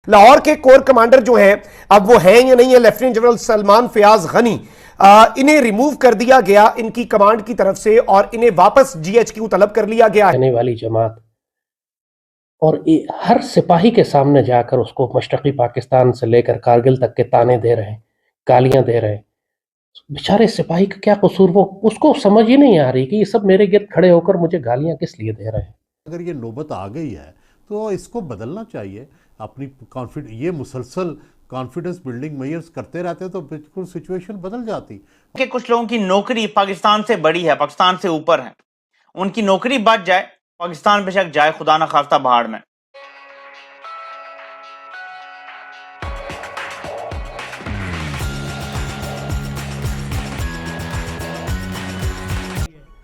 लाहौर के core commander जो हैं, अब वो हैं या नहीं है, लेफ्टिनेंट जनरल सलमान फयाज गनी, इन्हें रिमूव कर दिया गया इनकी कमांड की तरफ से और इन्हें वापस जीएचक्यू तलब कर लिया गया है। वाली जमात और हर सिपाही के सामने जाकर उसको मशरक़ी पाकिस्तान से लेकर कारगिल तक के ताने दे रहे हैं, गालियां दे रहे हैं। बेचारे सिपाही का क्या कसूर, वो उसको समझ ही नहीं आ रही कि ये सब मेरे गिर्द खड़े होकर मुझे गालियां किस लिए दे रहे हैं। अगर ये नौबत आ गई है तो इसको बदलना चाहिए। अपनी ये मुसलसल कॉन्फिडेंस बिल्डिंग मेजर्स करते रहते तो बिल्कुल सिचुएशन बदल जाती। कि कुछ लोगों की नौकरी पाकिस्तान से बड़ी है, पाकिस्तान से ऊपर है, उनकी नौकरी बच जाए, पाकिस्तान बेशक जाए खुदा ना खास्ता भाड़ में।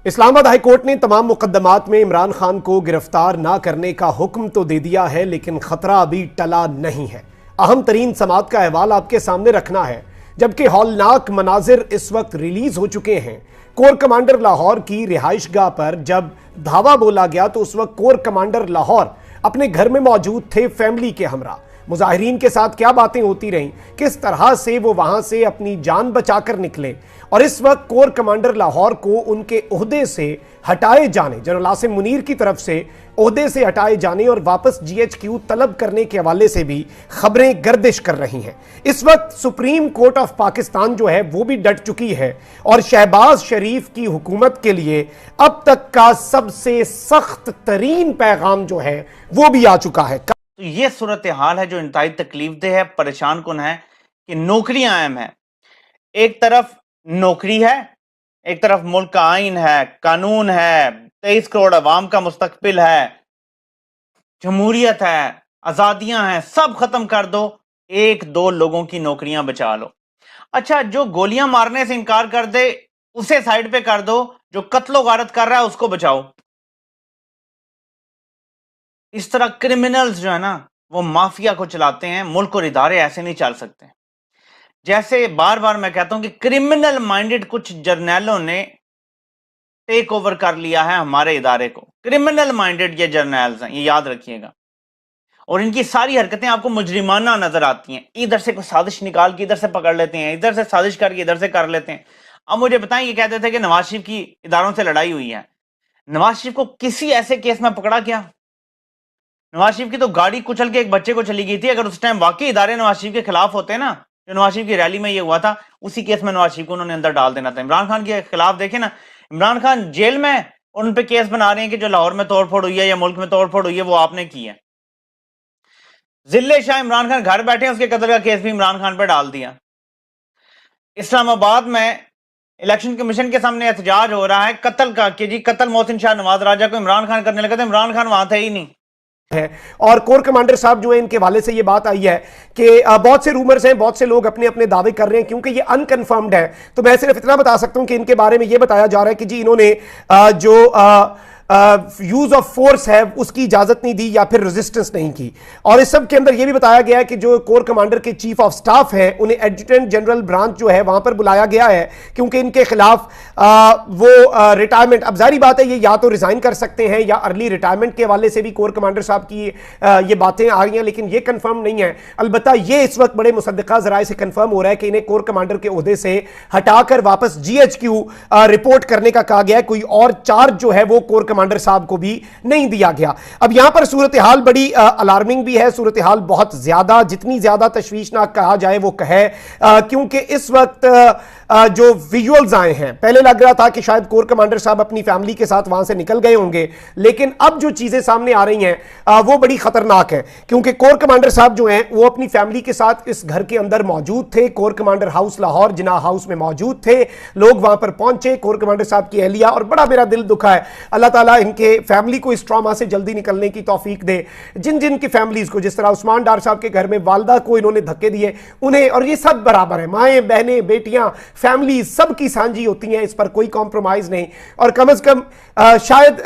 इस्लामाबाद हाई कोर्ट ने तमाम मुकदमात में इमरान खान को गिरफ्तार ना करने का हुक्म तो दे दिया है, लेकिन खतरा अभी टला नहीं है। अहम तरीन समात का अहवाल आपके सामने रखना है, जबकि हौलनाक मनाजिर इस वक्त रिलीज हो चुके हैं। कोर कमांडर लाहौर की रिहाइशगाह पर जब धावा बोला गया तो उस वक्त कोर कमांडर लाहौर अपने घर में मौजूद थे, फैमिली के हमरा। मुजाहिरीन के साथ क्या बातें होती रहीं, किस तरह से वो वहां से अपनी जान बचाकर निकले, और इस वक्त कोर कमांडर लाहौर को उनके ओहदे से हटाए जाने, जनरल आसिम मुनीर की तरफ से ओहदे से हटाए जाने और वापस जीएचक्यू तलब करने के हवाले से भी खबरें गर्दिश कर रही हैं। इस वक्त सुप्रीम कोर्ट ऑफ पाकिस्तान जो है वो भी डट चुकी है और शहबाज शरीफ की हुकूमत के लिए अब तक का सबसे सख्त तरीन पैगाम जो है वो भी आ चुका है। तो ये सूरत हाल है जो इंतहाई तकलीफदेह है, परेशान कुन है कि नौकरियां अहम है। एक तरफ नौकरी है, एक तरफ मुल्क का आइन है, कानून है, 23 करोड़ अवाम का मुस्तकबिल है, जमहूरियत है, आजादियां हैं, सब खत्म कर दो, एक दो लोगों की नौकरियां बचा लो। अच्छा, जो गोलियां मारने से इनकार कर दे उसे साइड पे कर दो, जो कत्लो गारत कर रहा है उसको बचाओ। इस तरह क्रिमिनल्स जो है ना वो माफिया को चलाते हैं, मुल्क और इदारे ऐसे नहीं चल सकते। जैसे बार बार मैं कहता हूं कि क्रिमिनल माइंडेड कुछ जर्नैलों ने टेक ओवर कर लिया है हमारे इदारे को। क्रिमिनल माइंडेड ये जर्नैल्स हैं, ये याद रखिएगा। और इनकी सारी हरकतें आपको मुजरिमाना नजर आती हैं। इधर से कोई साजिश निकाल के इधर से पकड़ लेते हैं, इधर से साजिश करके इधर से कर लेते हैं। अब मुझे बताएं, ये कहते थे कि नवाज शरीफ की इदारों से लड़ाई हुई है। नवाज शरीफ को किसी ऐसे केस में पकड़ा क्या? नवाज शरीफ की तो गाड़ी कुचल के एक बच्चे को चली गई थी। अगर उस टाइम वाकई इदारे नवाज शरीफ के खिलाफ होते ना, जो नवाज शरीफ की रैली में ये हुआ था, उसी केस में नवाज शरीफ को उन्होंने अंदर डाल देना था। इमरान खान के खिलाफ देखे ना, इमरान खान जेल में और उन पे केस बना रहे हैं कि जो लाहौर में तोड़फोड़ हुई है या मुल्क में तोड़फोड़ हुई है वो आपने की है। जिले शाह इमरान खान घर बैठे हैं, उसके कत्ल का केस भी इमरान खान पर डाल दिया। इस्लामाबाद में इलेक्शन कमीशन के सामने एहतजाज हो रहा है कत्ल का कि जी कत्ल मोहसिन शाह नवाज राजा को इमरान खान करने लगा, तो इमरान खान वहां थे ही नहीं है। और कोर कमांडर साहब जो है, इनके हवाले से ये बात आई है कि बहुत से रूमर्स हैं, बहुत से लोग अपने अपने दावे कर रहे हैं, क्योंकि ये अनकंफर्म्ड है। तो मैं सिर्फ इतना बता सकता हूं कि इनके बारे में ये बताया जा रहा है कि जी इन्होंने जो यूज ऑफ फोर्स है उसकी इजाजत नहीं दी या फिर रेजिस्टेंस नहीं की। और इस सब के अंदर यह भी बताया गया है कि जो कोर कमांडर के चीफ ऑफ स्टाफ है उन्हें एडजुटेंट जनरल ब्रांच जो है वहां पर बुलाया गया है, क्योंकि इनके खिलाफ वो रिटायरमेंट, अब जारी बात है ये या तो रिजाइन कर सकते हैं या अर्ली रिटायरमेंट के हवाले से भी कोर कमांडर साहब की ये बातें आ रही हैं, लेकिन ये कंफर्म नहीं है। अलबत्ता ये इस वक्त बड़े मुसद्दिका जराए से कंफर्म हो रहा है कि इन्हें कोर कमांडर के ओहदे से हटाकर वापस जीएचक्यू रिपोर्ट करने का कहा गया है। कोई और चार्ज जो है वो कोर कमांडर साहब को भी नहीं दिया गया। अब यहां पर सूरत हाल बड़ी अलार्मिंग भी है, सूरत हाल बहुत ज्यादा, जितनी ज्यादा तशवीशनाक कहा जाए वो कहे, क्योंकि इस वक्त जो विजुअल्स आए हैं, पहले लग रहा था कि शायद कोर कमांडर साहब अपनी फैमिली के साथ वहां से निकल गए होंगे, लेकिन अब जो चीजें सामने आ रही हैं वो बड़ी खतरनाक है, क्योंकि कोर कमांडर साहब जो हैं वो अपनी फैमिली के साथ इस घर के अंदर मौजूद थे। कोर कमांडर हाउस लाहौर जिना हाउस में मौजूद थे, लोग वहां पर पहुंचे, कोर कमांडर साहब की अहलिया, और बड़ा मेरा दिल दुखा है, अल्लाह ताला इनके फैमिली को इस ट्रॉमा से जल्दी निकलने की तौफीक दे। जिन जिन की फैमिलीज को, जिस तरह उस्मान डार साहब के घर में वालदा को इन्होंने धक्के दिए, उन्हें, और ये सब बराबर है, माएँ बहनें बेटियां फैमिली सब की सांझी होती हैं, इस पर कोई कॉम्प्रोमाइज नहीं। और कम से कम शायद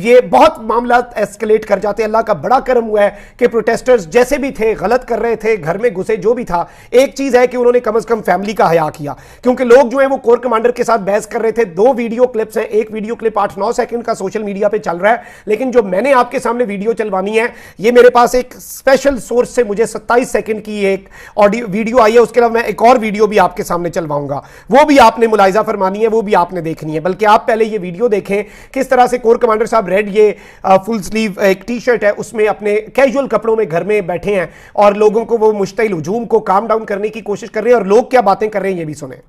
ये बहुत मामला एस्केलेट कर जाते। अल्लाह का बड़ा करम हुआ है कि प्रोटेस्टर्स जैसे भी थे, गलत कर रहे थे, घर में घुसे, जो भी था, एक चीज है कि उन्होंने कम से कम फैमिली का हया किया, क्योंकि लोग जो है वो कोर कमांडर के साथ बहस कर रहे थे। 2 वीडियो क्लिप्स हैं, एक वीडियो क्लिप 8-9 सेकंड का सोशल सोशल मीडिया पे चल रहा है, लेकिन जो मैंने आपके सामने वीडियो चलवानी है, ये मेरे पास एक स्पेशल सोर्स से मुझे 27 सेकंड की एक ऑडियो वीडियो आई है। उसके अलावा मैं एक और वीडियो भी आपके सामने चलवाऊंगा, वो भी आपने मुलाहिजा फरमानी है, वो भी आपने देखनी है। बल्कि आप पहले ये वीडियो देखें किस तरह से कोर कमांडर साहब रेड ये फुल स्लीव एक टी शर्ट है उसमें अपने कैजुअल कपड़ों में घर में बैठे हैं और लोगों को वो मुश्तिल हुजूम को काम डाउन करने की कोशिश कर रहे हैं, और लोग क्या बातें कर रहे हैं ये भी सुने।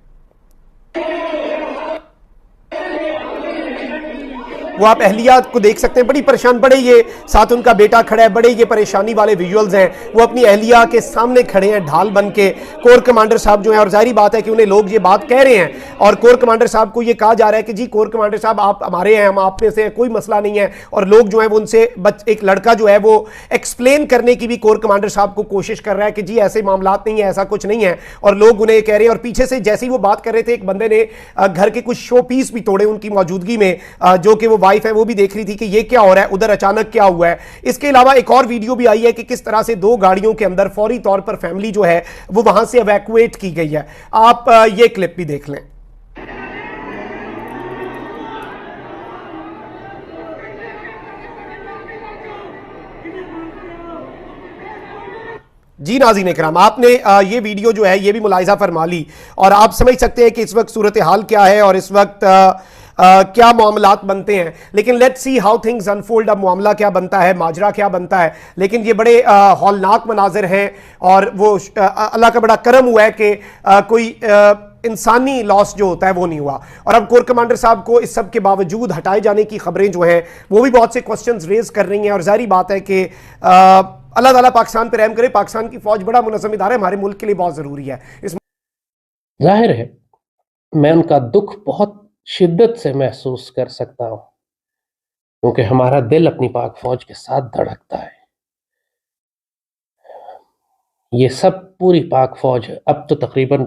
वो आप अहलिया को देख सकते हैं, बड़ी परेशान, बड़े ये साथ उनका बेटा खड़ा है, बड़े ये परेशानी वाले विजुअल्स हैं। वो अपनी अहलिया के सामने खड़े हैं ढाल बन के, कोर कमांडर साहब जो हैं, और जाहिर बात है कि उन्हें लोग ये बात कह रहे हैं और कोर कमांडर साहब को ये कहा जा रहा है कि जी कोर कमांडर साहब आप हमारे हैं, हम आप में से कोई मसला नहीं है। और लोग जो है वो उनसे एक लड़का जो है वो एक्सप्लेन करने की भी कोर कमांडर साहब को कोशिश कर रहा है कि जी ऐसे मामलात नहीं है, ऐसा कुछ नहीं है, और लोग उन्हें कह रहे हैं। और पीछे से जैसे ही वो बात कर रहे थे, एक बंदे ने घर के कुछ शो पीस भी तोड़े उनकी मौजूदगी में, जो कि वो वाइफ है वो भी देख रही थी कि ये क्या हो रहा है, उधर अचानक क्या हुआ है। इसके अलावा एक और वीडियो भी आई है कि किस तरह से 2 गाड़ियों के अंदर फौरी तौर पर फैमिली जो है वो वहां से इवैक्यूएट की गई है। आप ये क्लिप भी देख लें। जी नाज़रीन इकराम, आपने ये वीडियो जो है ये भी मुलाहिजा फरमा ली और आप समझ सकते हैं कि इस वक्त सूरत हाल क्या है और इस वक्त क्या मामलात बनते हैं। लेकिन let's see how things unfold. अब मामला क्या बनता है, माजरा क्या बनता है। लेकिन ये बड़े हौलनाक मनाजिर हैं और वो अल्लाह का बड़ा करम हुआ है कि कोई इंसानी लॉस जो होता है वो नहीं हुआ। और अब कोर कमांडर साहब को इस सब के बावजूद हटाए जाने की खबरें जो हैं वो भी बहुत से क्वेश्चंस रेज कर रही हैं। और जाहिर बात है कि अल्लाह ताला पाकिस्तान पे रहम करे, पाकिस्तान की फौज बड़ा मुनज़्ज़म इदारा है, हमारे मुल्क के लिए बहुत ज़रूरी है। जाहिर है मैं उनका दुख बहुत शिद्दत से महसूस कर सकता हूं, क्योंकि हमारा दिल अपनी पाक फौज के साथ धड़कता है। ये सब पूरी पाक फौज अब तो तकरीबन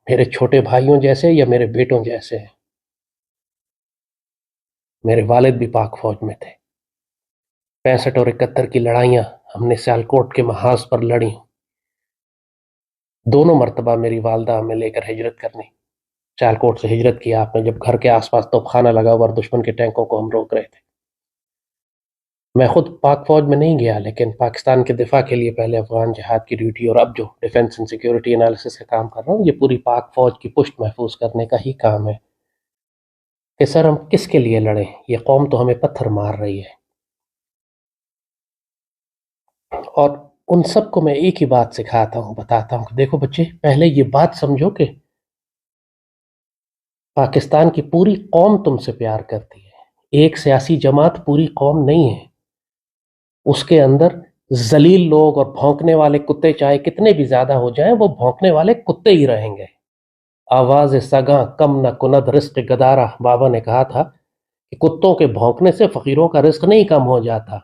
मेरे छोटे भाइयों जैसे या मेरे बेटों जैसे हैं। मेरे वालिद भी पाक फौज में थे। 65 और 71 की लड़ाइयां हमने सियालकोट के महाज पर लड़ी। दोनों मरतबा मेरी वालदा हमें लेकर हिजरत करनी। सियालकोट से हिजरत किया आपने जब घर के आसपास तोपखाना लगा हुआ और दुश्मन के टैंकों को हम रोक रहे थे। मैं खुद पाक फौज में नहीं गया, लेकिन पाकिस्तान के दिफा के लिए पहले अफगान जिहाद की ड्यूटी और अब जो डिफेंस एंड सिक्योरिटी एनालिसिस का काम कर रहा हूँ, ये पूरी पाक फौज की पुष्ट महफूज करने का ही काम है कि सर हम किसके लिए लड़ें। ये कौम तो हमें पत्थर मार रही है। और उन सबको मैं एक ही बात सिखाता हूँ, बताता हूँ कि देखो बच्चे, पहले ये बात समझो कि पाकिस्तान की पूरी कौम तुमसे प्यार करती है। एक सियासी जमात पूरी कौम नहीं है। उसके अंदर जलील लोग और भौंकने वाले कुत्ते चाहे कितने भी ज्यादा हो जाएं, वो भौंकने वाले कुत्ते ही रहेंगे। आवाज सगा कम न कुनद रिस्क गदारा, बाबा ने कहा था कि कुत्तों के भौंकने से फकीरों का रिस्क नहीं कम हो जाता।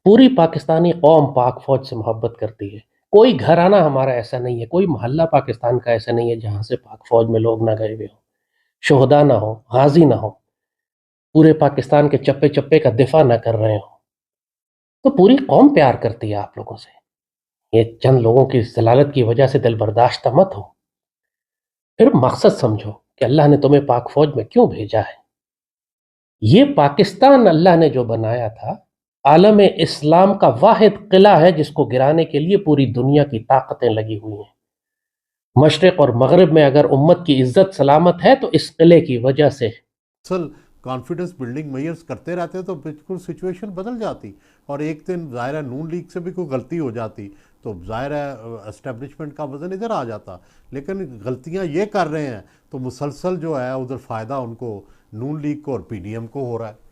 पूरी पाकिस्तानी कौम पाक फौज से मोहब्बत करती है। कोई घराना हमारा ऐसा नहीं है, कोई मोहल्ला पाकिस्तान का ऐसा नहीं है जहां से पाक फौज में लोग ना गए हुए हो, शोहदा ना हो, गाजी ना हो, पूरे पाकिस्तान के चप्पे चप्पे का दिफा ना कर रहे हो। तो पूरी कौम प्यार करती है आप लोगों से। ये चंद लोगों की जलालत की वजह से दिल बर्दाश्त मत हो। फिर मकसद समझो कि अल्लाह ने तुम्हें पाक फौज में क्यों भेजा है। ये पाकिस्तान अल्लाह ने जो बनाया था, आलम इस्लाम का वाहिद किला है जिसको गिराने के लिए पूरी दुनिया की ताकतें लगी हुई हैं। मशरिक और मगरिब में अगर उम्मत की इज्जत सलामत है तो इस किले की वजह से। असल कॉन्फिडेंस बिल्डिंग मेजर्स करते रहते तो बिल्कुल सिचुएशन बदल जाती। और एक दिन ज़ाहिर है नून लीग से भी कोई गलती हो जाती तो ज़ाहिर है एस्टेब्लिशमेंट का वज़न इधर आ जाता। लेकिन गलतियां ये कर रहे हैं तो मुसलसल जो है उधर फ़ायदा उनको नून लीग को और PDM को हो रहा है।